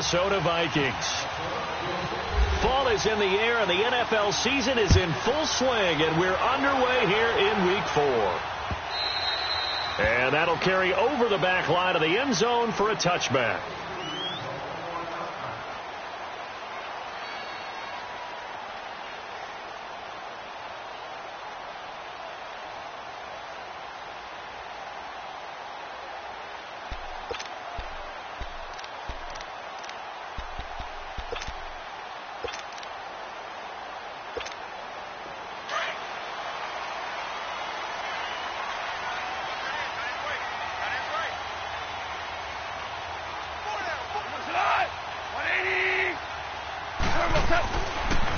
Minnesota Vikings. Fall is in the air, and the NFL season is in full swing, and we're underway here in Week 4. And that'll carry over the back line of the end zone for a touchback.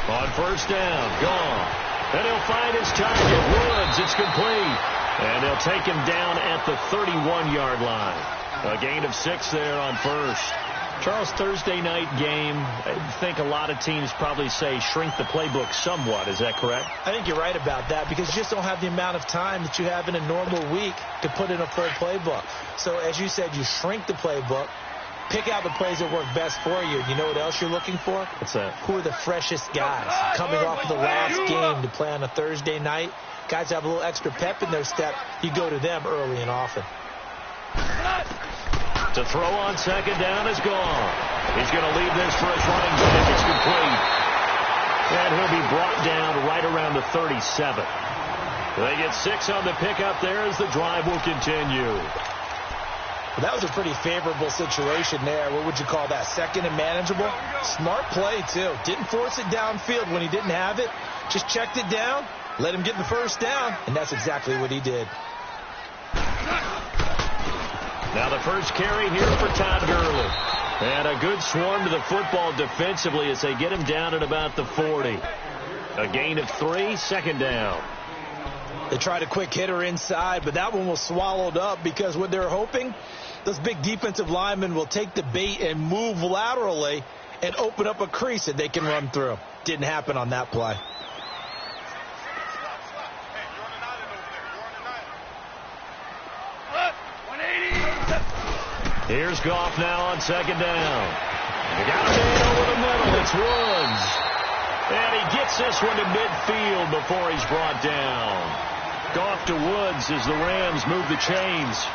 On first down, gone. And he'll find his target, Woods. It's complete. And they'll take him down at the 31-yard line. A gain of 6 there on first. Charles, Thursday night game, I think a lot of teams probably say shrink the playbook somewhat. Is that correct? I think you're right about that because you just don't have the amount of time that you have in a normal week to put in a full playbook. So, as you said, you shrink the playbook. Pick out the plays that work best for you. You know what else you're looking for? What's that? Who are the freshest guys coming off of the last game to play on a Thursday night? Guys have a little extra pep in their step. You go to them early and often. To throw on second down is gone. He's going to leave this for his running back. It's complete. And he'll be brought down right around the 37. They get 6 on the pickup there as the drive will continue. Well, that was a pretty favorable situation there. What would you call that? Second and manageable? Smart play, too. Didn't force it downfield when he didn't have it. Just checked it down, let him get the first down, and that's exactly what he did. Now the first carry here for Todd Gurley. And a good swarm to the football defensively as they get him down at about the 40. A gain of 3, second down. They tried a quick hitter inside, but that one was swallowed up because what they're hoping, those big defensive linemen will take the bait and move laterally and open up a crease that they can run through. Didn't happen on that play. Here's Goff now on second down. They got a man over the middle. It's Woods. And he gets this one to midfield before he's brought down. Goff to Woods as the Rams move the chains.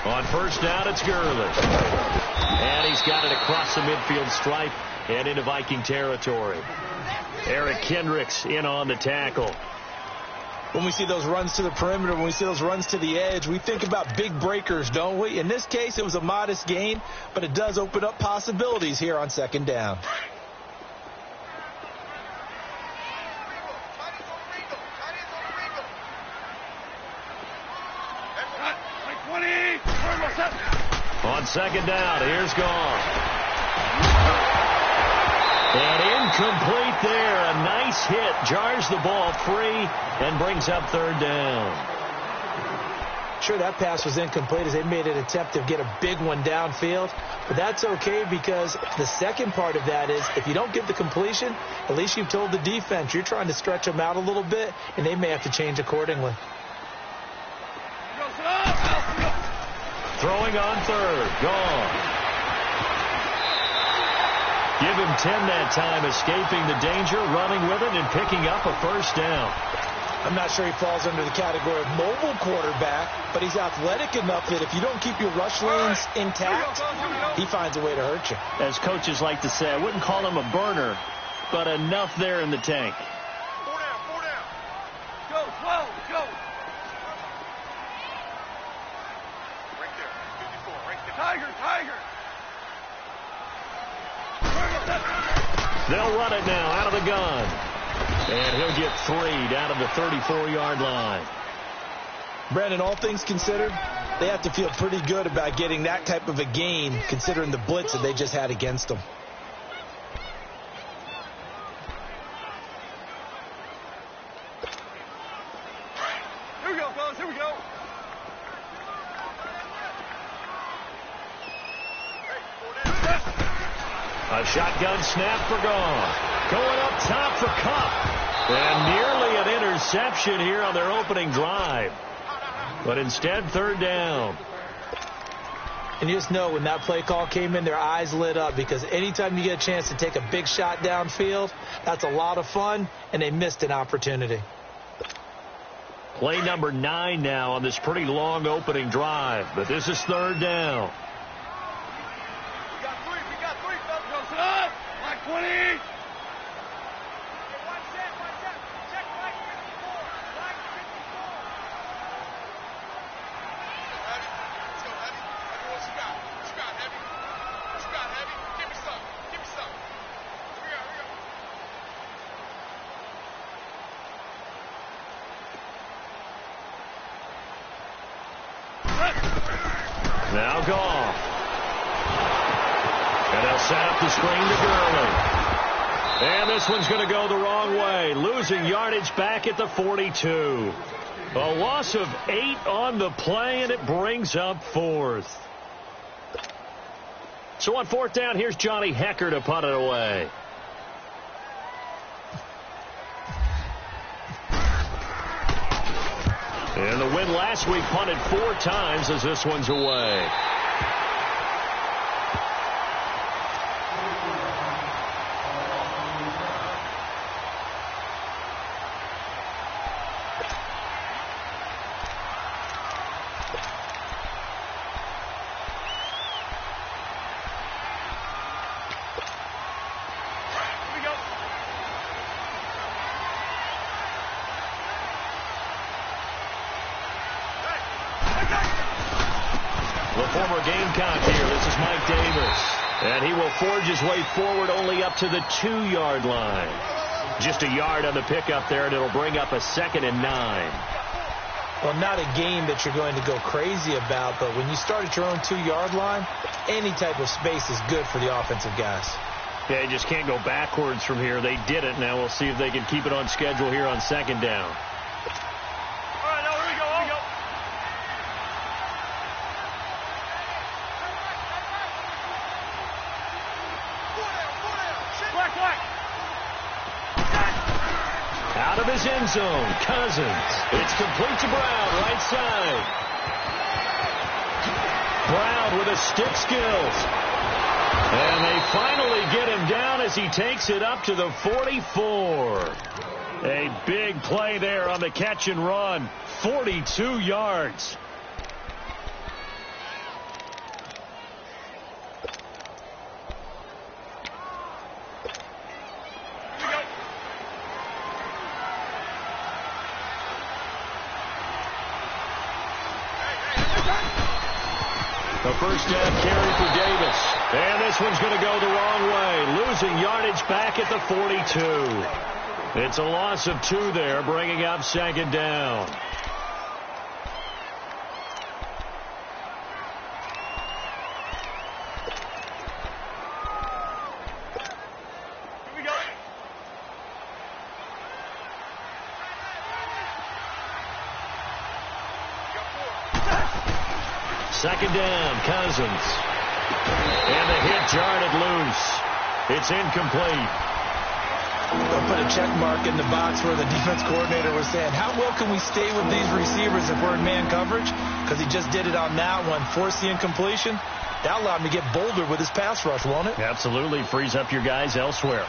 On first down, it's Gurley. And he's got it across the midfield stripe and into Viking territory. Eric Kendricks in on the tackle. When we see those runs to the perimeter, when we see those runs to the edge, we think about big breakers, don't we? In this case, it was a modest gain, but it does open up possibilities here on second down. On second down, here's Goff. And incomplete there. A nice hit. Jars the ball free and brings up third down. Sure, that pass was incomplete as they made an attempt to get a big one downfield. But that's okay because the second part of that is if you don't get the completion, at least you've told the defense you're trying to stretch them out a little bit, and they may have to change accordingly. Throwing on third. Gone. Give him 10 that time, escaping the danger, running with it, and picking up a first down. I'm not sure he falls under the category of mobile quarterback, but he's athletic enough that if you don't keep your rush lanes intact, he finds a way to hurt you. As coaches like to say, I wouldn't call him a burner, but enough there in the tank. 4 down. Go, slow, go. Right there, 54, right there. Tiger. They'll run it now out of the gun. And he'll get 3 down to the 34-yard line. Brandon, all things considered, they have to feel pretty good about getting that type of a gain considering the blitz that they just had against them. Here we go, fellas, here we go. A shotgun snap for Goff. Going up top for Kupp. And nearly an interception here on their opening drive. But instead, third down. And you just know when that play call came in, their eyes lit up, because anytime you get a chance to take a big shot downfield, that's a lot of fun, and they missed an opportunity. Play number 9 now on this pretty long opening drive, but this is third down. We got three, fellas. Like 20. Now Goff. And they'll set up the screen to Gurley. And this one's going to go the wrong way. Losing yardage back at the 42. A loss of 8 on the play, and it brings up fourth. So on fourth down, here's Johnny Hekker to punt it away. And the win last week punted 4 times as this one's away. The former Gamecock here. This is Mike Davis. And he will forge his way forward only up to the 2-yard line. Just a yard on the pickup there, and it'll bring up a 2nd and 9. Well, not a game that you're going to go crazy about, but when you start at your own 2-yard line, any type of space is good for the offensive guys. Yeah, you just can't go backwards from here. They did it. Now we'll see if they can keep it on schedule here on 2nd down. Out of his end zone, Cousins. It's complete to Brown, right side. Brown with his stick skills. And they finally get him down as he takes it up to the 44. A big play there on the catch and run. 42 yards. A first down carry for Davis. And this one's going to go the wrong way. Losing yardage back at the 42. It's a loss of 2 there, bringing up 2nd down. Second down, Cousins. And the hit jarred it loose. It's incomplete. They'll put a check mark in the box where the defense coordinator was saying, how well can we stay with these receivers if we're in man coverage? Because he just did it on that one, forced the incompletion. That allowed him to get bolder with his pass rush, won't it? Absolutely. Frees up your guys elsewhere.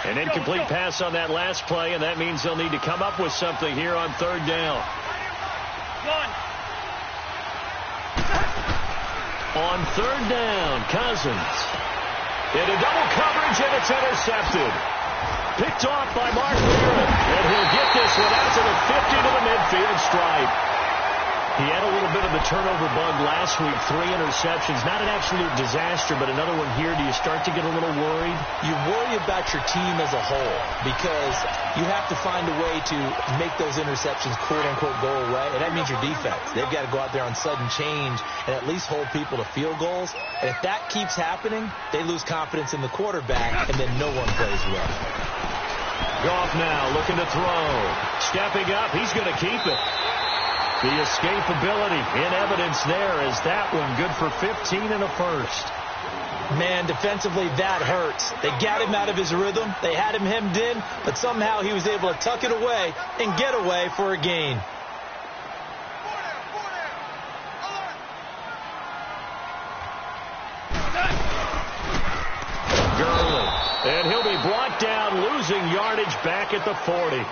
An incomplete pass on that last play, and that means they'll need to come up with something here on 3rd down. On 3rd down, Cousins. Into double coverage, and it's intercepted. Picked off by Mark Barron. And he'll get this one out to the 50 to the midfield stripe. He had a little bit of the turnover bug last week. 3 interceptions. Not an absolute disaster, but another one here. Do you start to get a little worried? You worry about your team as a whole because you have to find a way to make those interceptions quote-unquote go away, and that means your defense. They've got to go out there on sudden change and at least hold people to field goals. And if that keeps happening, they lose confidence in the quarterback, and then no one plays well. Goff now looking to throw. Stepping up. He's going to keep it. The escapability in evidence there is that one good for 15 and a first. Man, defensively, that hurts. They got him out of his rhythm. They had him hemmed in, but somehow he was able to tuck it away and get away for a gain. Gurley. And he'll be brought down, losing yardage back at the 40.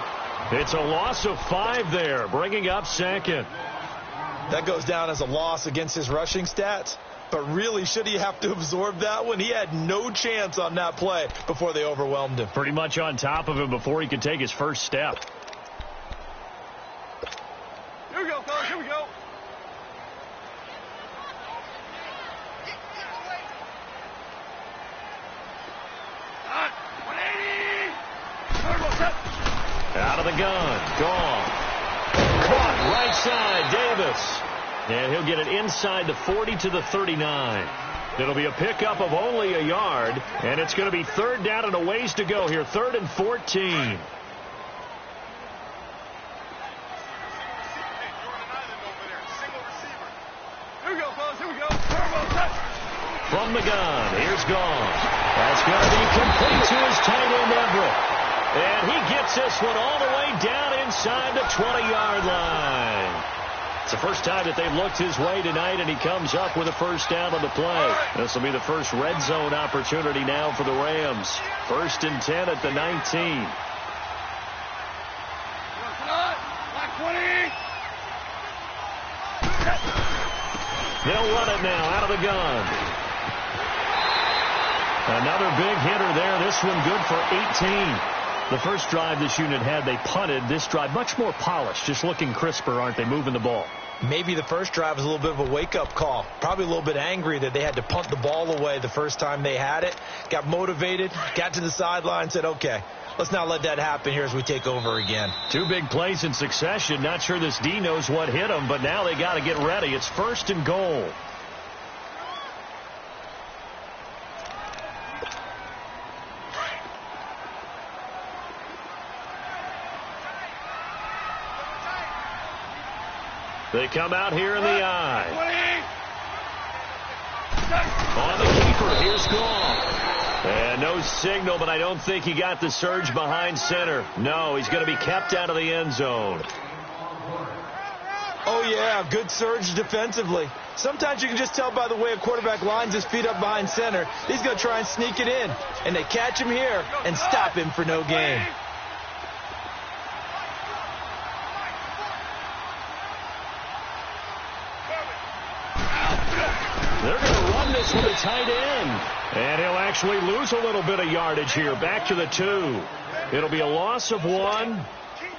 It's a loss of 5 there, bringing up second. That goes down as a loss against his rushing stats. But really, should he have to absorb that one? He had no chance on that play before they overwhelmed him. Pretty much on top of him before he could take his first step. Here we go, fellas. Here we go. Hot. 180. Out of the gun. Gone. Caught right side. Davis. And he'll get it inside the 40 to the 39. It'll be a pickup of only a yard, and it's going to be third down and a ways to go here. 3rd and 14. From the gun, here's Gone. That's going to be complete to his tight end, Everett. And he gets this one all the way down inside the 20-yard line. It's the first time that they've looked his way tonight, and he comes up with a first down on the play. This will be the first red zone opportunity now for the Rams. 1st and 10 at the 19. They'll run it now out of the gun. Another big hitter there. This one good for 18. The first drive this unit had, they punted. This drive, much more polished, just looking crisper, aren't they, moving the ball? Maybe the first drive was a little bit of a wake-up call. Probably a little bit angry that they had to punt the ball away the first time they had it. Got motivated, got to the sideline, said, okay, let's not let that happen here as we take over again. 2 big plays in succession. Not sure this D knows what hit him, but now they got to get ready. It's 1st and goal. They come out here in the eye. On the keeper, here's Gone. And no signal, but I don't think he got the surge behind center. No, he's going to be kept out of the end zone. Oh, yeah, good surge defensively. Sometimes you can just tell by the way a quarterback lines his feet up behind center. He's going to try and sneak it in. And they catch him here and stop him for no gain. They're going to run this with a tight end. And he'll actually lose a little bit of yardage here. Back to the 2. It'll be a loss of 1.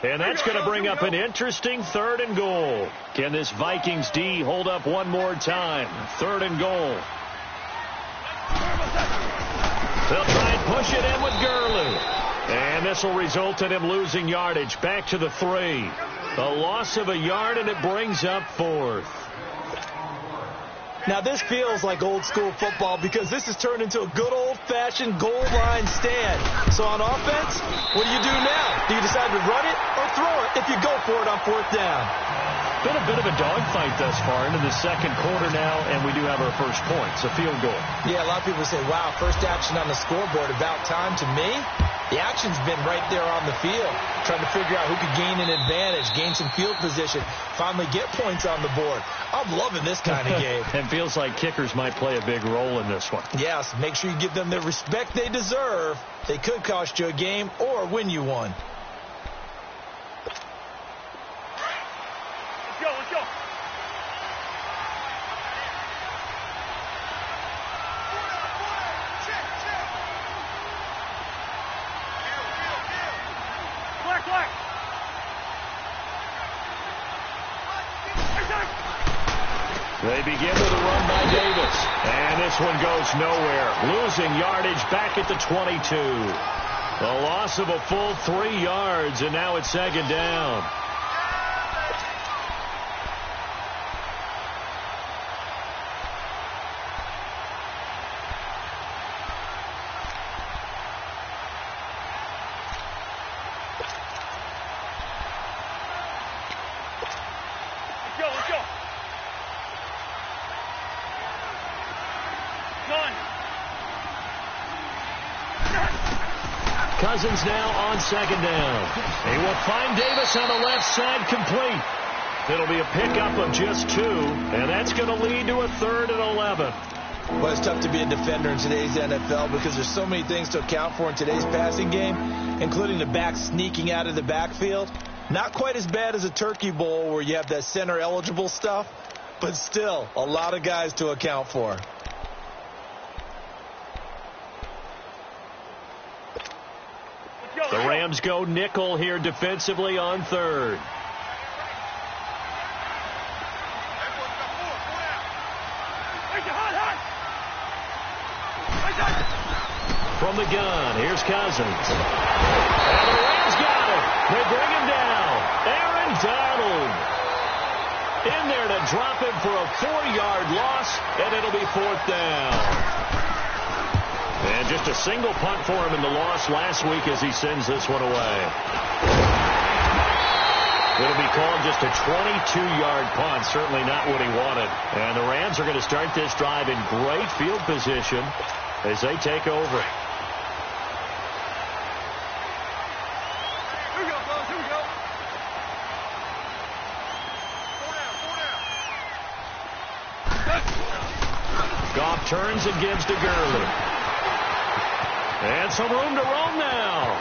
And that's going to bring up an interesting 3rd and goal. Can this Vikings D hold up one more time? 3rd and goal. They'll try and push it in with Gurley. And this will result in him losing yardage. Back to the 3. A loss of a yard, and it brings up 4th. Now, this feels like old-school football because this has turned into a good old-fashioned goal line stand. So on offense, what do you do now? Do you decide to run it or throw it if you go for it on 4th down? Been a bit of a dogfight thus far into the second quarter now, and we do have our first point. It's a field goal. Yeah, a lot of people say, wow, first action on the scoreboard, about time. To me, the action's been right there on the field, trying to figure out who could gain an advantage, gain some field position, finally get points on the board. I'm loving this kind of game. And feels like kickers might play a big role in this one. Yes, make sure you give them the respect they deserve. They could cost you a game or win you one. Let's go. Black. They begin with a run by Davis. And this one goes nowhere. Losing yardage back at the 22. A loss of a full 3 yards, and now it's 2nd down. Let's go. Gun. Cousins now on second down. He will find Davis on the left side, complete. It'll be a pickup of just 2, and that's going to lead to a 3rd and 11. Well, it's tough to be a defender in today's NFL because there's so many things to account for in today's passing game, including the back sneaking out of the backfield. Not quite as bad as a turkey bowl where you have that center-eligible stuff, but still a lot of guys to account for. The Rams go nickel here defensively on 3rd. From the gun, here's Cousins. And the Rams got it. They bring him down. Aaron Donald in there to drop him for a 4-yard loss, and it'll be 4th down. And just a single punt for him in the loss last week as he sends this one away. It'll be called just a 22-yard punt, certainly not what he wanted. And the Rams are going to start this drive in great field position as they take over. Goff turns and gives to Gurley. And some room to roam now.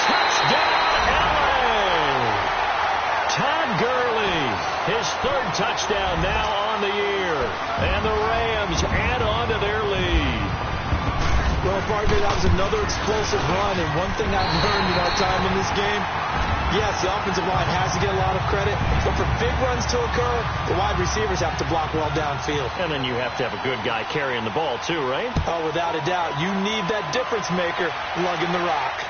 Touchdown, LA! Todd Gurley, his 3rd touchdown now on the year. And the Rams add on to their lead. Well, partner, that was another explosive run. And one thing I've learned in our time in this game, yes, the offensive line has to get a lot of credit, but for big runs to occur, the wide receivers have to block well downfield. And then you have to have a good guy carrying the ball too, right? Oh, without a doubt. You need that difference maker lugging the rock.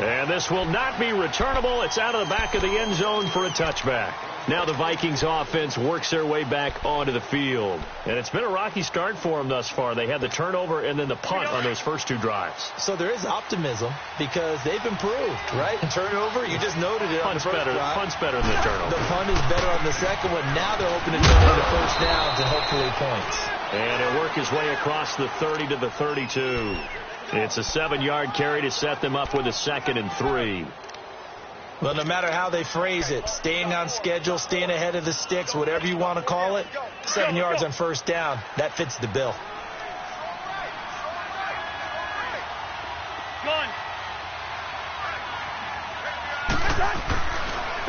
And this will not be returnable. It's out of the back of the end zone for a touchback. Now the Vikings offense works their way back onto the field. And it's been a rocky start for them thus far. They had the turnover and then the punt on those first 2 drives. So there is optimism because they've improved, right? Turnover, you just noted it on the first drive. Punt's better than the turnover. The punt is better on the second one. Now they're hoping to turn into first downs and hopefully points. And he'll work his way across the 30 to the 32. It's a 7-yard carry to set them up with a 2nd and 3. Well, no matter how they phrase it, staying on schedule, staying ahead of the sticks, whatever you want to call it, 7 yards on first down, that fits the bill.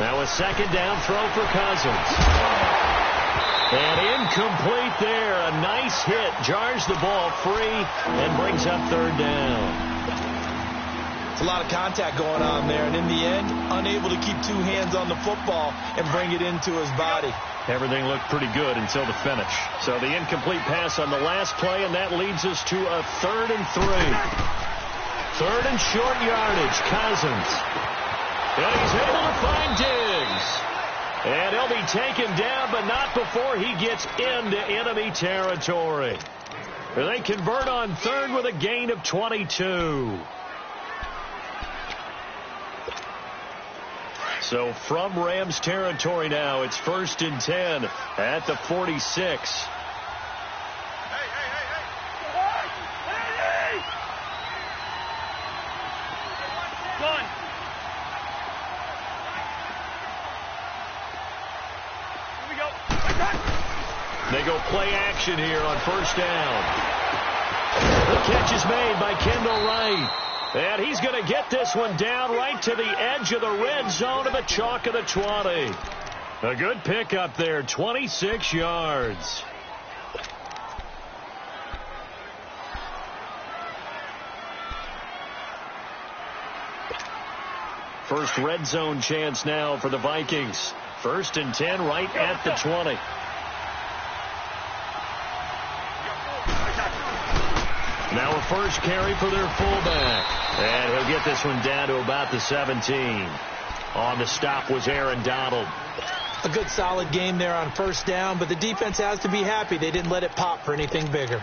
Now a 2nd down throw for Cousins. And incomplete there. A nice hit. Jars the ball free and brings up 3rd down. It's a lot of contact going on there, and in the end, unable to keep 2 hands on the football and bring it into his body. Everything looked pretty good until the finish. So the incomplete pass on the last play, and that leads us to a 3rd and 3. 3rd and short yardage. Cousins. And he's able to find Diggs. And he'll be taken down, but not before he gets into enemy territory. They convert on 3rd with a gain of 22. So from Rams territory now, it's 1st and 10 at the 46. They go play action here on first down. The catch is made by Kendall Wright. And he's going to get this one down right to the edge of the red zone of the chalk of the 20. A good pickup there, 26 yards. First red zone chance now for the Vikings. 1st and 10 right at the 20. Now a first carry for their fullback. And he'll get this one down to about the 17. On the stop was Aaron Donald. A good solid game there on first down, but the defense has to be happy they didn't let it pop for anything bigger.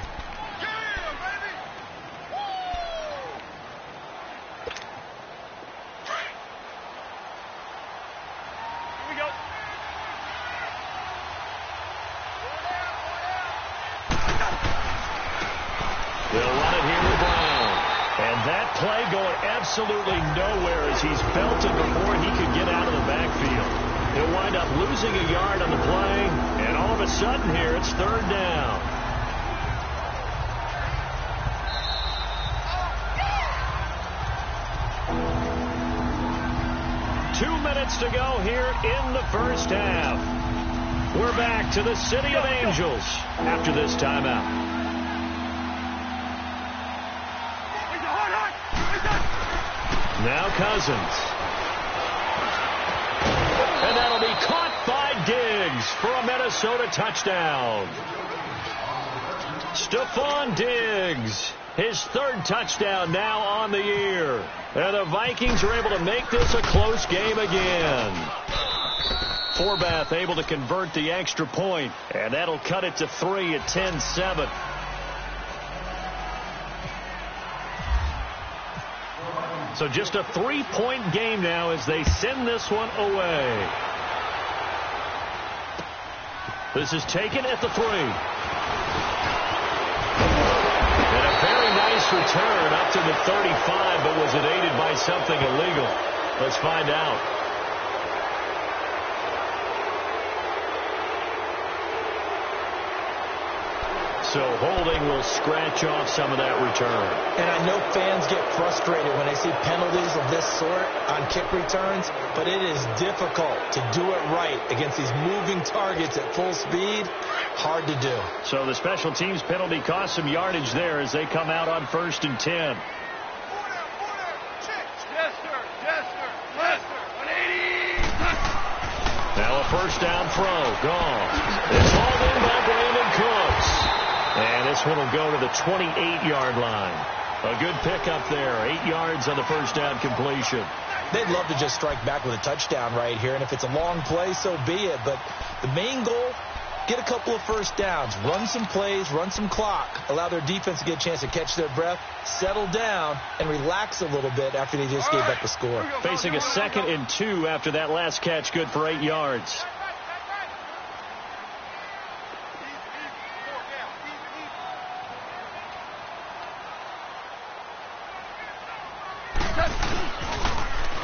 They'll run it here with Brown. play going absolutely nowhere as he's belted before he could get out of the backfield. He'll wind up losing a yard on the play, and all of a sudden here it's third down. Two minutes to go here in the first half. We're back to the City of Angels after this timeout. Now Cousins. And that'll be caught by Diggs for a Minnesota touchdown. Stephon Diggs, his third touchdown now on the year. And the Vikings are able to make this a close game again. Forbath able to convert the extra point, and that'll cut it to 3 at 10-7. So just a 3-point game now as they send this one away. This is taken at the 3. And a very nice return up to the 35, but was it aided by something illegal? Let's find out. So holding will scratch off some of that return. And I know fans get frustrated when they see penalties of this sort on kick returns, but it is difficult to do it right against these moving targets at full speed. Hard to do. So the special teams penalty cost some yardage there as they come out on 1st and 10. Now a first down throw. Gone. It's hauled in by Brandon Cooks. And this one will go to the 28-yard line. A good pickup there. 8 yards on the first down completion. They'd love to just strike back with a touchdown right here. And if it's a long play, so be it. But the main goal, get a couple of first downs. Run some plays, run some clock. Allow their defense to get a chance to catch their breath, settle down, and relax a little bit after they just gave up a score. Facing a 2nd and 2 after that last catch, good for 8 yards.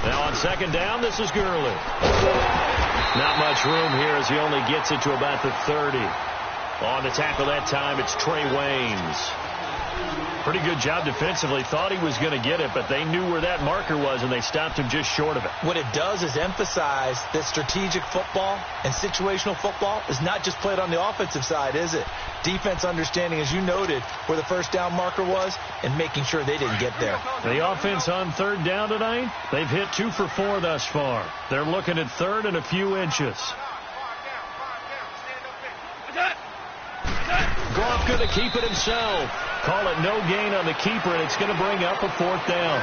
Now on 2nd down, this is Gurley. Not much room here as he only gets it to about the 30. On the tackle that time, it's Trey Waynes. Pretty good job defensively. Thought he was going to get it, but they knew where that marker was, and they stopped him just short of it. What it does is emphasize that strategic football and situational football is not just played on the offensive side, is it? Defense understanding, as you noted, where the first down marker was and making sure they didn't get there. The offense on 3rd down tonight, they've hit 2 for 4 thus far. They're looking at 3rd and a few inches. Goff going to keep it himself. Call it no gain on the keeper, and it's going to bring up a 4th down.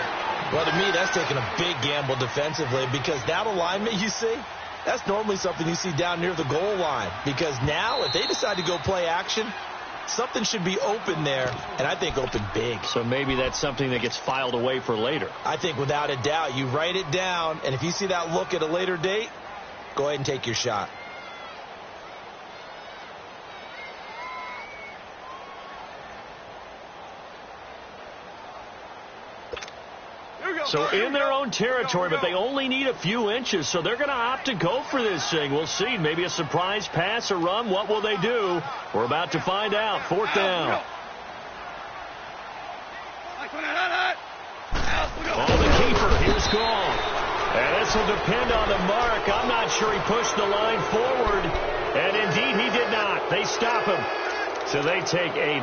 Well, to me, that's taking a big gamble defensively because that alignment you see, that's normally something you see down near the goal line. Because now, if they decide to go play action, something should be open there, and I think open big. So maybe that's something that gets filed away for later. I think without a doubt, you write it down, and if you see that look at a later date, go ahead and take your shot. So in their own territory, but they only need a few inches, so they're going to opt to go for this thing. We'll see. Maybe a surprise pass or run. What will they do? We're about to find out. 4th down. Oh, the keeper. Here's Goff. And this will depend on the mark. I'm not sure he pushed the line forward. And indeed, he did not. They stop him. So they take a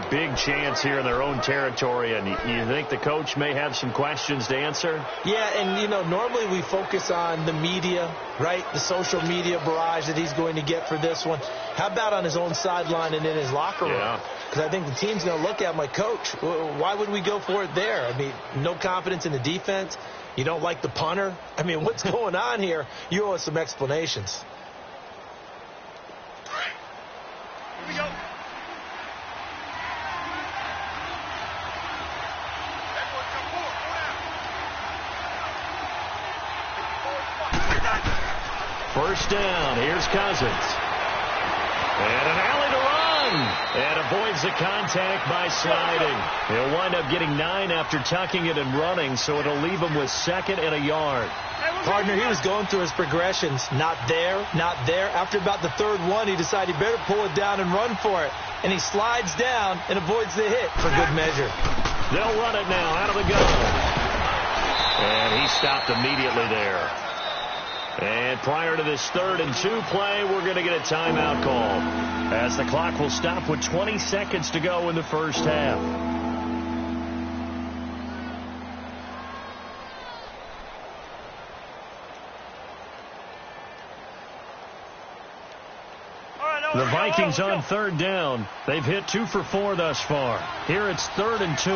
big chance here in their own territory. And you think the coach may have some questions to answer? Yeah, and, you know, normally we focus on the media, right? The social media barrage that he's going to get for this one. How about on his own sideline and in his locker room? Yeah. Because I think the team's going to look at him like, Coach, why would we go for it there? I mean, no confidence in the defense. You don't like the punter. I mean, what's going on here? You owe us some explanations. Here we go. First down. Here's Cousins. And an alley to run. And avoids avoids the contact by sliding. He'll wind up getting 9 after tucking it and running, so it'll leave him with 2nd and a yard. Partner, he was going through his progressions. Not there, not there. After about the 3rd one, he decided he better pull it down and run for it. And he slides down and avoids the hit for good measure. They'll run it now out of the gun. And he stopped immediately there. And prior to this 3rd and 2 play, we're going to get a timeout call, as the clock will stop with 20 seconds to go in the first half. The Vikings on 3rd down. They've hit 2 for 4 thus far. Here it's 3rd and 2.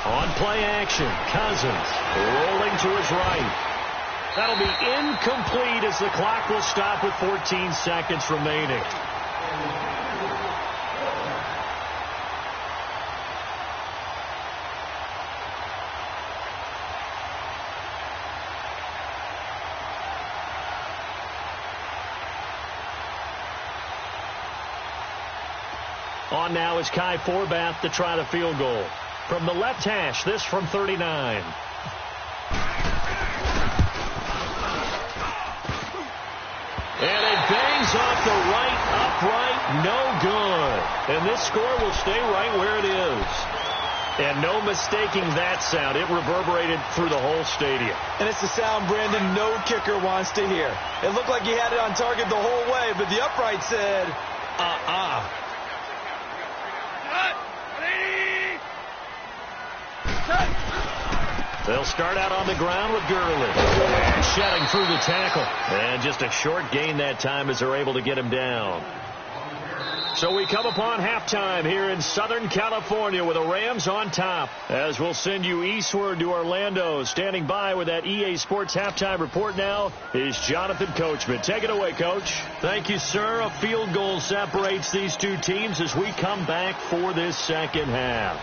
On play action, Cousins rolling to his right. That'll be incomplete as the clock will stop with 14 seconds remaining. On now is Kai Forbath to try the field goal. From the left hash, this from 39. And it bangs off the right upright, no good. And this score will stay right where it is. And no mistaking that sound. It reverberated through the whole stadium. And it's the sound, Brandon, no kicker wants to hear. It looked like he had it on target the whole way, but the upright said, They'll start out on the ground with Gurley. And shedding through the tackle. And just a short gain that time as they're able to get him down. So we come upon halftime here in Southern California with the Rams on top. As we'll send you eastward to Orlando. Standing by with that EA Sports halftime report now is Jonathan Coachman. Take it away, Coach. Thank you, sir. A field goal separates these two teams as we come back for this second half.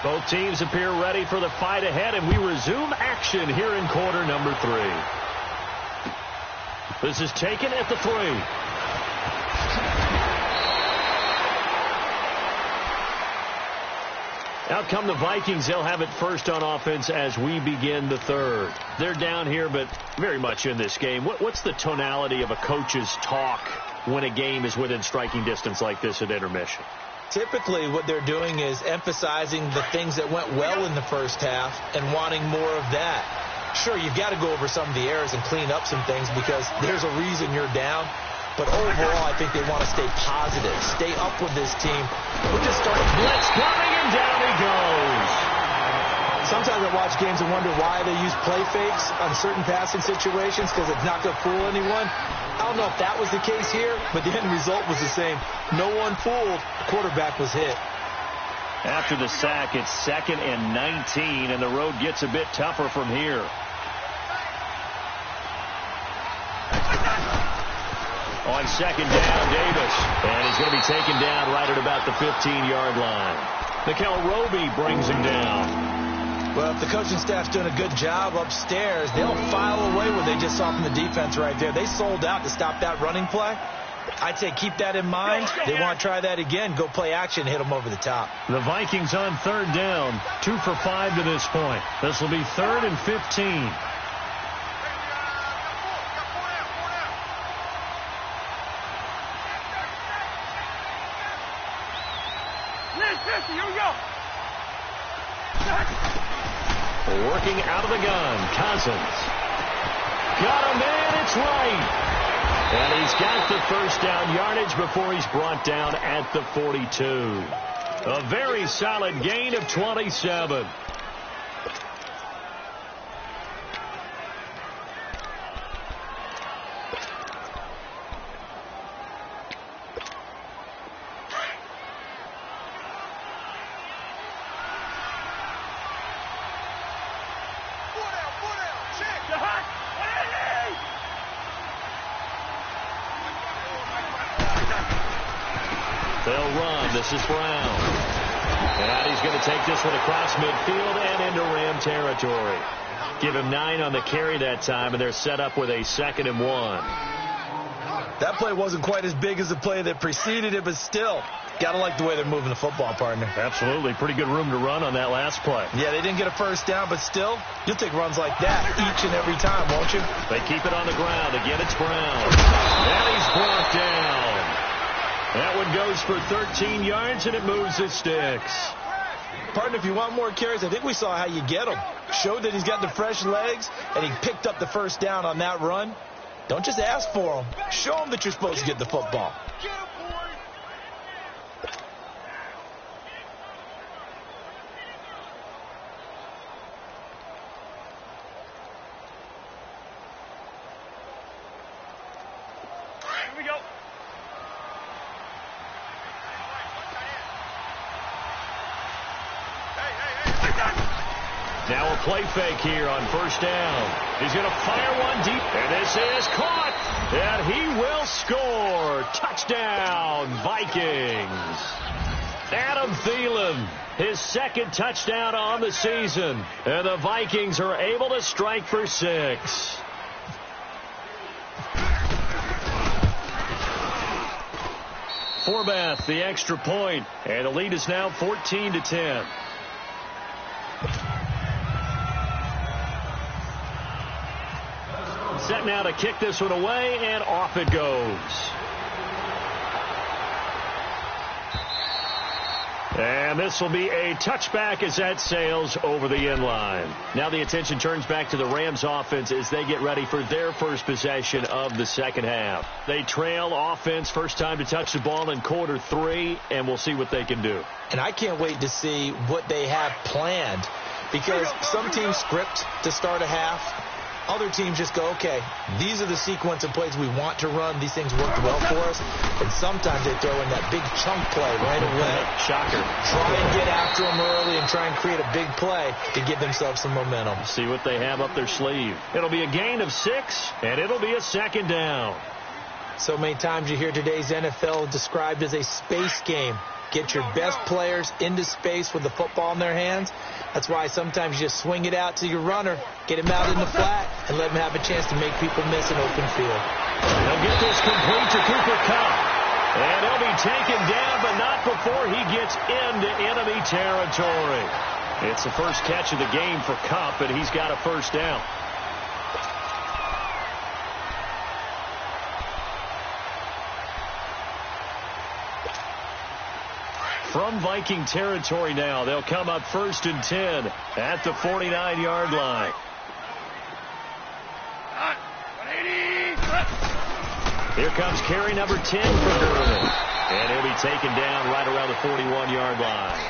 Both teams appear ready for the fight ahead, and we resume action here in quarter number 3. This is taken at the 3. Out come the Vikings. They'll have it first on offense as we begin the 3rd. They're down here, but very much in this game. What's the tonality of a coach's talk when a game is within striking distance like this at intermission? Typically, what they're doing is emphasizing the things that went well in the first half and wanting more of that. Sure, you've got to go over some of the errors and clean up some things because there's a reason you're down. But overall, I think they want to stay positive, stay up with this team. We're just starting. Blitz coming, and down he goes. Sometimes I watch games and wonder why they use play fakes on certain passing situations because it's not going to fool anyone. I don't know if that was the case here, but the end result was the same. No one fooled. The quarterback was hit. After the sack, it's 2nd and 19, and the road gets a bit tougher from here. On 2nd down, Davis. And he's going to be taken down right at about the 15-yard line. Nikel Roby brings him down. Well, if the coaching staff's doing a good job upstairs, they'll file away what they just saw from the defense right there. They sold out to stop that running play. I'd say keep that in mind. They want to try that again. Go play action, hit them over the top. The Vikings on 3rd down, 2 for 5 to this point. This will be 3rd and 15. Here we go. Working out of the gun, Cousins. Got him, and it's right. And he's got the first down yardage before he's brought down at the 42. A very solid gain of 27. They'll run. This is Brown. And he's going to take this one across midfield and into Ram territory. Give him 9 on the carry that time, and they're set up with a 2nd and 1. That play wasn't quite as big as the play that preceded it, but still, got to like the way they're moving the football, partner. Absolutely. Pretty good room to run on that last play. Yeah, they didn't get a first down, but still, you'll take runs like that each and every time, won't you? They keep it on the ground. Again, it's Brown. And he's brought down. That one goes for 13 yards, and it moves the sticks. Partner, if you want more carries, I think we saw how you get them. Showed that he's got the fresh legs, and he picked up the first down on that run. Don't just ask for them. Show them that you're supposed to get the football. Here we go. Now a play fake here on first down. He's going to fire one deep, and this is caught, and he will score. Touchdown, Vikings. Adam Thielen, his 2nd touchdown on the season, and the Vikings are able to strike for 6. Forbath, the extra point, and the lead is now 14-10. Set now to kick this one away, and off it goes. And this will be a touchback as that sails over the end line. Now the attention turns back to the Rams offense as they get ready for their first possession of the second half. They trail offense, first time to touch the ball in quarter 3, and we'll see what they can do. And I can't wait to see what they have planned, because some teams script to start a half. Other teams just go, okay, these are the sequence of plays we want to run. These things worked well for us. And sometimes they throw in that big chunk play right away. Shocker. Try and get after them early and try and create a big play to give themselves some momentum. See what they have up their sleeve. It'll be a gain of 6, and it'll be a 2nd down. So many times you hear today's NFL described as a space game. Get your best players into space with the football in their hands. That's why sometimes you just swing it out to your runner, get him out in the flat, and let him have a chance to make people miss an open field. They'll get this complete to Cooper Kupp. And he'll be taken down, but not before he gets into enemy territory. It's the first catch of the game for Kupp, and he's got a first down. From Viking territory now, they'll come up 1st and 10 at the 49-yard line. Here comes carry number 10 for Gurley. And he'll be taken down right around the 41-yard line.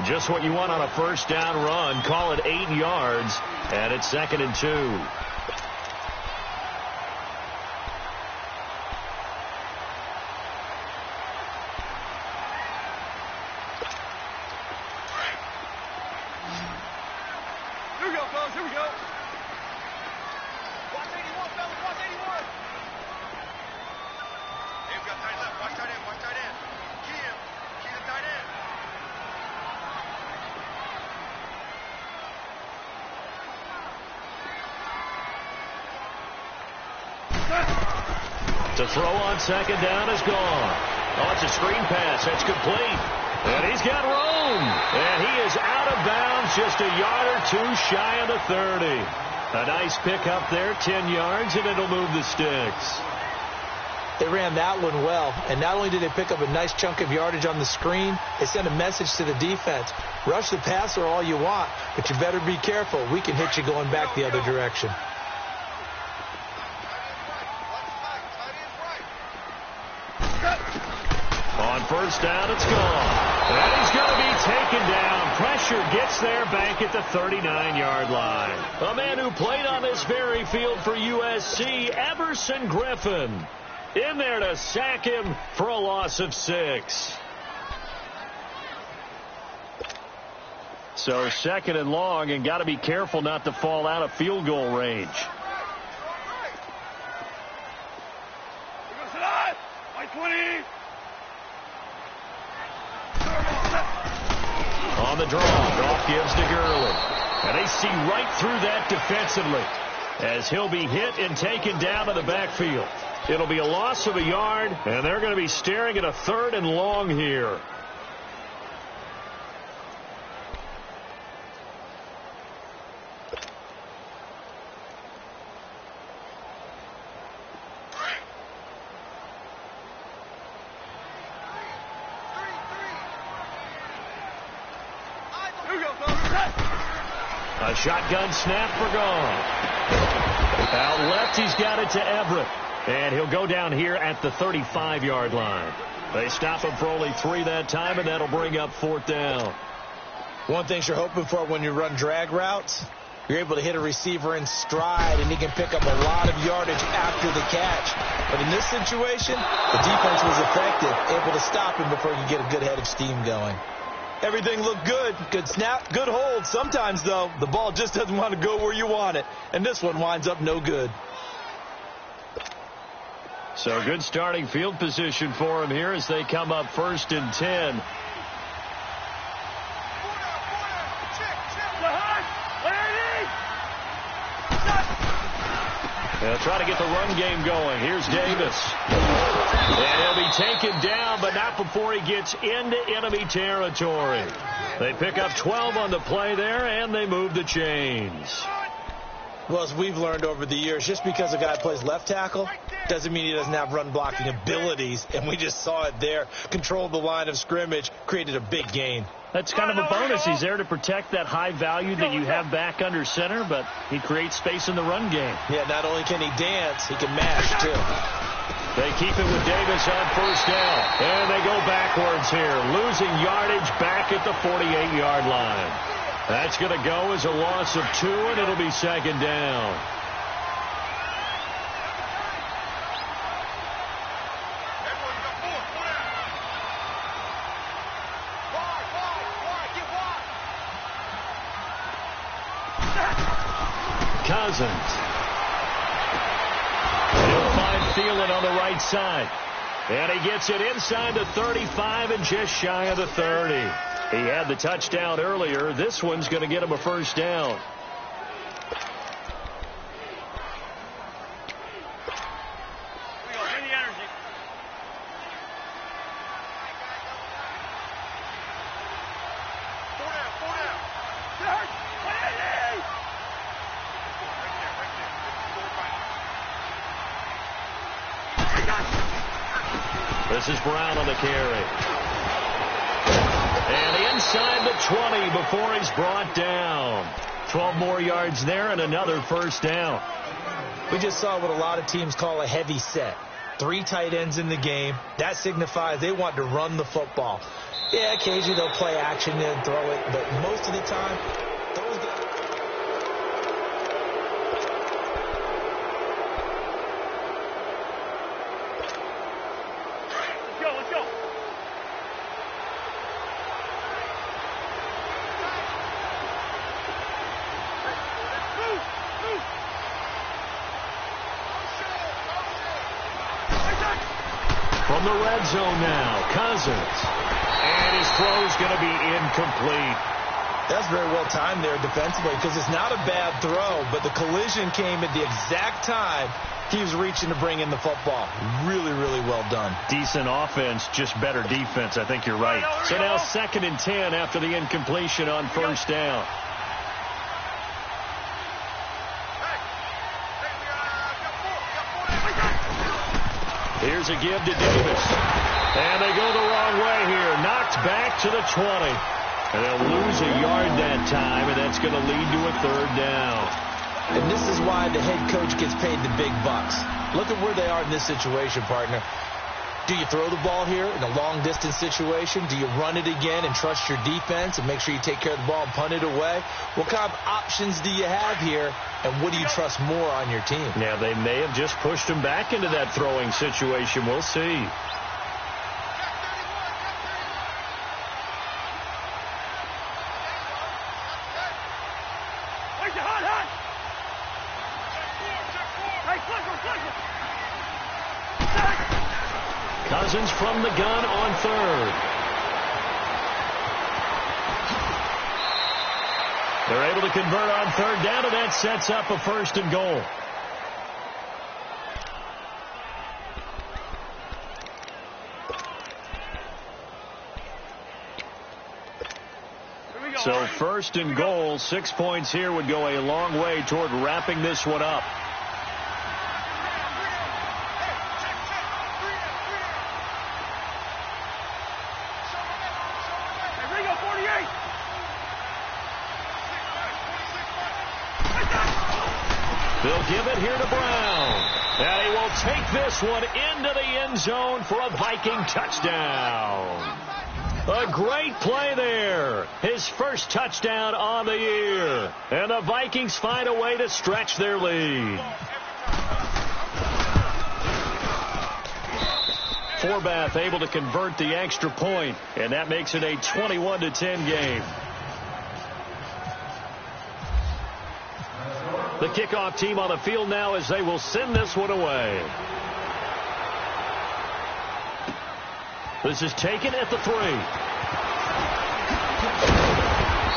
Just what you want on a first down run. Call it 8 yards, and it's 2nd and 2. Here we go. Watch 81, fellas. Watch 81. They've got tight left. Watch tight end. Watch tight end. Key him. Key the tight end. To throw on 2nd down is gone. Oh, it's a screen pass. That's complete. And he's got room. And he is out of bounds, just a yard or 2 shy of the 30. A nice pickup there, 10 yards, and it'll move the sticks. They ran that one well, and not only did they pick up a nice chunk of yardage on the screen, they sent a message to the defense. Rush the passer all you want, but you better be careful. We can hit you going back the other direction. On first down, it's gone. And he's going to be taken down. Pressure gets there back at the 39-yard line. A man who played on this very field for USC, Everson Griffin, in there to sack him for a loss of 6. So 2nd and long, and got to be careful not to fall out of field goal range. the draw. Goff gives to Gurley. And they see right through that defensively as he'll be hit and taken down to the backfield. It'll be a loss of a yard, and they're going to be staring at a 3rd and long here. A shotgun snap for Goff. Out left, he's got it to Everett. And he'll go down here at the 35-yard line. They stop him for only 3 that time, and that'll bring up 4th down. One thing you're hoping for when you run drag routes, you're able to hit a receiver in stride, and he can pick up a lot of yardage after the catch. But in this situation, the defense was effective, able to stop him before he could get a good head of steam going. Everything looked good. Good snap, good hold. Sometimes, though, the ball just doesn't want to go where you want it. And this one winds up no good. So good starting field position for him here as they come up 1st and 10. They'll try to get the run game going. Here's Davis. And he'll be taken down, but not before he gets into enemy territory. They pick up 12 on the play there, and they move the chains. Well, as we've learned over the years, just because a guy plays left tackle doesn't mean he doesn't have run blocking abilities, and we just saw it there. Controlled the line of scrimmage, created a big gain. That's kind of a bonus. He's there to protect that high value that you have back under center, but he creates space in the run game. Yeah, not only can he dance, he can mash, too. They keep it with Davis on 1st down, and they go backwards here, losing yardage back at the 48-yard line. That's going to go as a loss of 2, and it'll be 2nd down. Cousins. He'll find Thielen on the right side. And he gets it inside the 35 and just shy of the 30. He had the touchdown earlier. This one's going to get him a 1st down. This is Brown on the carry. And inside the 20 before he's brought down. 12 more yards there and another 1st down. We just saw what a lot of teams call a heavy set. 3 tight ends in the game. That signifies they want to run the football. Yeah, occasionally they'll play action and throw it, but most of the time, those guys... From the red zone now, Cousins. And his throw's going to be incomplete. That's very well timed there defensively because it's not a bad throw, but the collision came at the exact time he was reaching to bring in the football. Really, really well done. Decent offense, just better defense. I think you're right. So now 2nd and 10 after the incompletion on 1st down. Here's a give to Davis. And they go the wrong way here. Knocked back to the 20. And they'll lose a yard that time, and that's going to lead to a 3rd down. And this is why the head coach gets paid the big bucks. Look at where they are in this situation, partner. Do you throw the ball here in a long-distance situation? Do you run it again and trust your defense and make sure you take care of the ball and punt it away? What kind of options do you have here, and what do you trust more on your team? Now, they may have just pushed him back into that throwing situation. We'll see. Cousins from the gun on 3rd. They're able to convert on third down, and that sets up a 1st and goal. So 1st and goal, 6 points here would go a long way toward wrapping this one up. They'll give it here to Brown. And he will take this one into the end zone for a Viking touchdown. A great play there. His first touchdown on the year. And the Vikings find a way to stretch their lead. Forbath able to convert the extra point, and that makes it a 21-10 game. The kickoff team on the field now as they will send this one away. This is taken at the 3.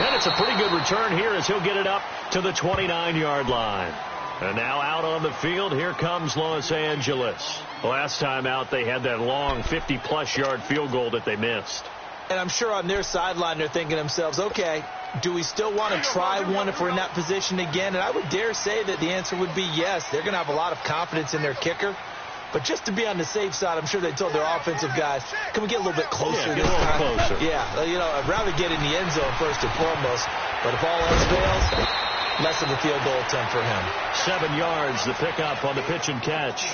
And it's a pretty good return here as he'll get it up to the 29-yard line. And now out on the field, here comes Los Angeles. Last time out, they had that long 50-plus yard field goal that they missed. And I'm sure on their sideline, they're thinking to themselves, okay, do we still want to try one if we're in that position again? And I would dare say that the answer would be yes. They're going to have a lot of confidence in their kicker. But just to be on the safe side, I'm sure they told their offensive guys, can we get a little bit closer this time? Closer. Yeah, you know, I'd rather get in the end zone first and foremost. But if all else fails, less of a field goal attempt for him. 7 yards, the pickup on the pitch and catch.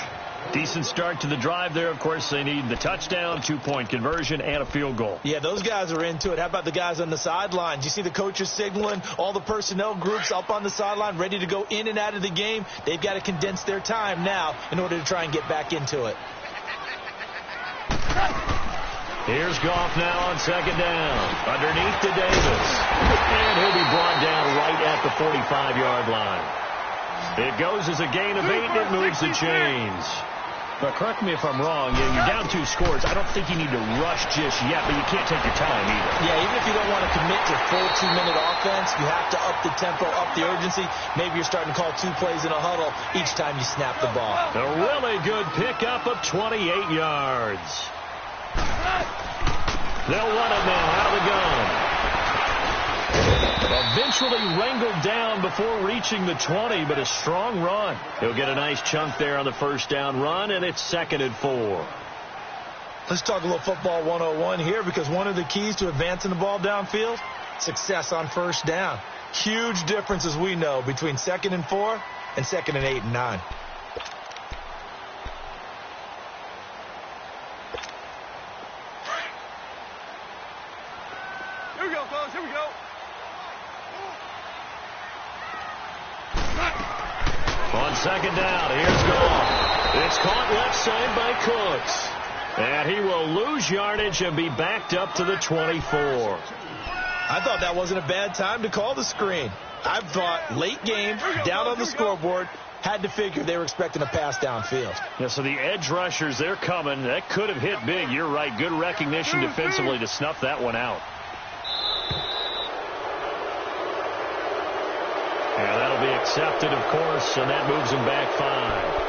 Decent start to the drive there. Of course, they need the touchdown, 2-point conversion, and a field goal. Yeah, those guys are into it. How about the guys on the sidelines? You see the coaches signaling, all the personnel groups up on the sideline, ready to go in and out of the game. They've got to condense their time now in order to try and get back into it. Here's Goff now on 2nd down. Underneath to Davis. And he'll be brought down right at the 45-yard line. It goes as a gain of 8, and it moves the chains. But correct me if I'm wrong, you're down 2 scores. I don't think you need to rush just yet, but you can't take your time either. Yeah, even if you don't want to commit to full 2-minute offense, you have to up the tempo, up the urgency. Maybe you're starting to call 2 plays in a huddle each time you snap the ball. A really good pickup of 28 yards. They'll run it now out of the gun. Eventually wrangled down before reaching the 20, but a strong run. He'll get a nice chunk there on the 1st down run, and it's 2nd and 4. Let's talk a little football 101 here, because one of the keys to advancing the ball downfield, success on 1st down. Huge difference, as we know, between 2nd and 4 and 2nd and 8 and 9. Here we go, fellas. Here we go. On 2nd down, here's Goff. It's caught left side by Cooks. And he will lose yardage and be backed up to the 24. I thought that wasn't a bad time to call the screen. I thought late game, down on the scoreboard, had to figure they were expecting a pass downfield. Yeah, so the edge rushers, they're coming. That could have hit big. You're right. Good recognition defensively to snuff that one out. Yeah, that'll be accepted, of course, and that moves him back 5.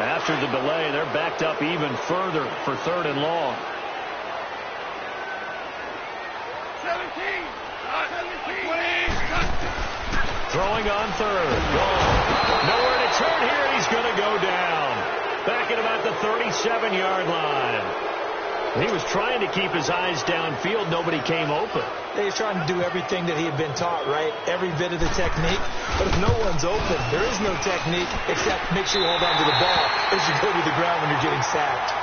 After the delay, they're backed up even further for 3rd and long. 17. Throwing on 3rd. Gone. Nowhere to turn here. He's going to go down. Back at about the 37-yard line. He was trying to keep his eyes downfield. Nobody came open. He's trying to do everything that he had been taught, right? Every bit of the technique. But if no one's open, there is no technique except make sure you hold on to the ball as you go to the ground when you're getting sacked.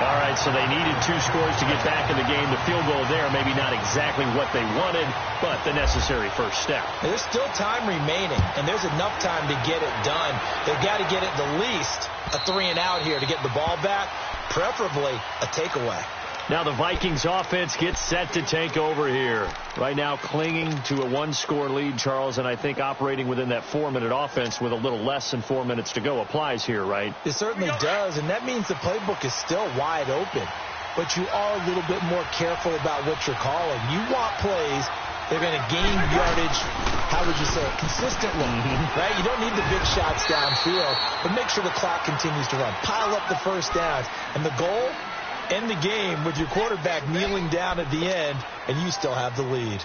All right, so they needed 2 scores to get back in the game. The field goal there, maybe not exactly what they wanted, but the necessary first step. There's still time remaining, and there's enough time to get it done. They've got to get it the least a 3-and-out here to get the ball back, preferably a takeaway. Now the Vikings offense gets set to take over here. Right now clinging to a 1-score lead, Charles, and I think operating within that 4-minute offense with a little less than 4 minutes to go applies here, right? It certainly does, and that means the playbook is still wide open. but you are a little bit more careful about what you're calling. You want plays that are going to gain yardage, how would you say it, consistently, right? You don't need the big shots downfield, but make sure the clock continues to run. Pile up the first downs. And the goal, end the game with your quarterback kneeling down at the end, and you still have the lead.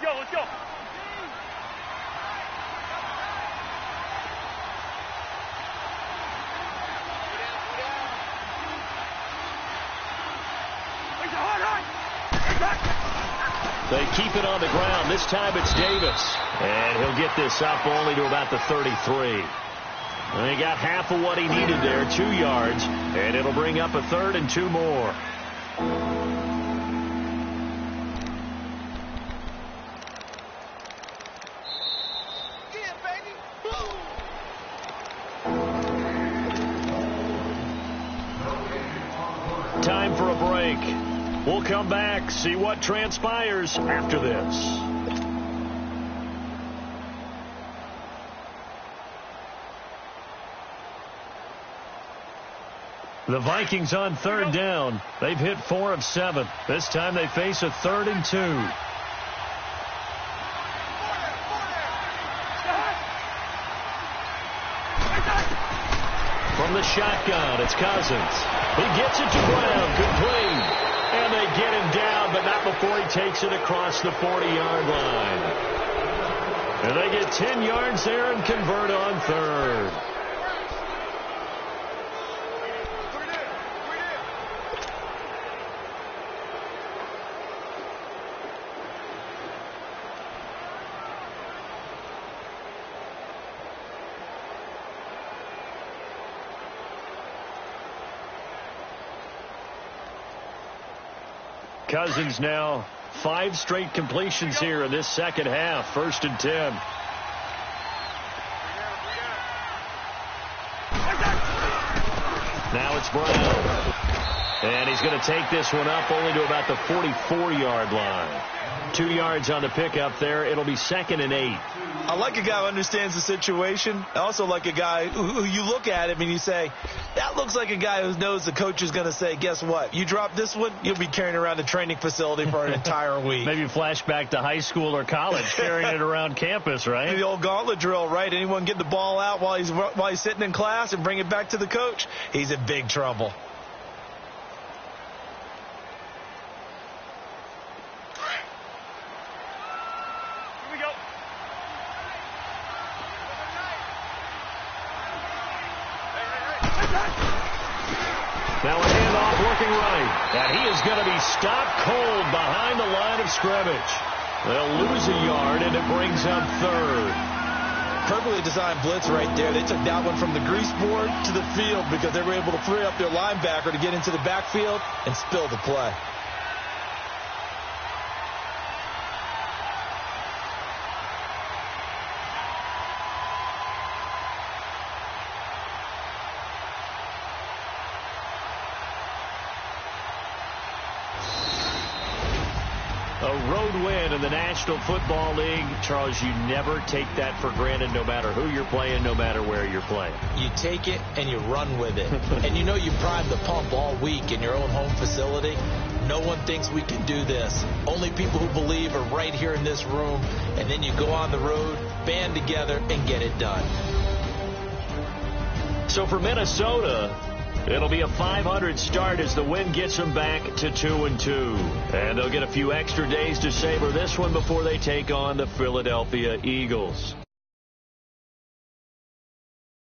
Let's go. They keep it on the ground. This time it's Davis. And he'll get this up only to about the 33. And he got half of what he needed there, 2 yards. And it'll bring up a 3rd and 2 more. Time for a break. We'll come back, see what transpires after this. The Vikings on 3rd down. They've hit 4 of 7. This time they face a 3rd and 2. From the shotgun, it's Cousins. He gets it to Brown, complete. And they get him down, but not before he takes it across the 40-yard line. And they get 10 yards there and convert on 3rd. Cousins now 5 straight completions here in this second half. 1st and 10. Now it's Brown. And he's going to take this one up only to about the 44-yard line. 2 yards on the pickup there. It'll be 2nd and 8. I like a guy who understands the situation. I also like a guy who you look at him and you say, that looks like a guy who knows the coach is going to say, guess what? You drop this one, you'll be carrying around the training facility for an entire week. Maybe flashback to high school or college, carrying it around campus, right? The old gauntlet drill, right? Anyone get the ball out while he's sitting in class and bring it back to the coach? He's in big trouble. Now a handoff looking right. And he is going to be stopped cold behind the line of scrimmage. They'll lose a yard, and it brings up 3rd. Perfectly designed blitz right there. They took that one from the grease board to the field because they were able to free up their linebacker to get into the backfield and spill the play. A road win in the National Football League. Charles, you never take that for granted no matter who you're playing, no matter where you're playing. You take it and you run with it. And you know you prime the pump all week in your own home facility. No one thinks we can do this. Only people who believe are right here in this room. And then you go on the road, band together, and get it done. So for Minnesota, it'll be a .500 start as the win gets them back to 2-2. And they'll get a few extra days to savor this one before they take on the Philadelphia Eagles.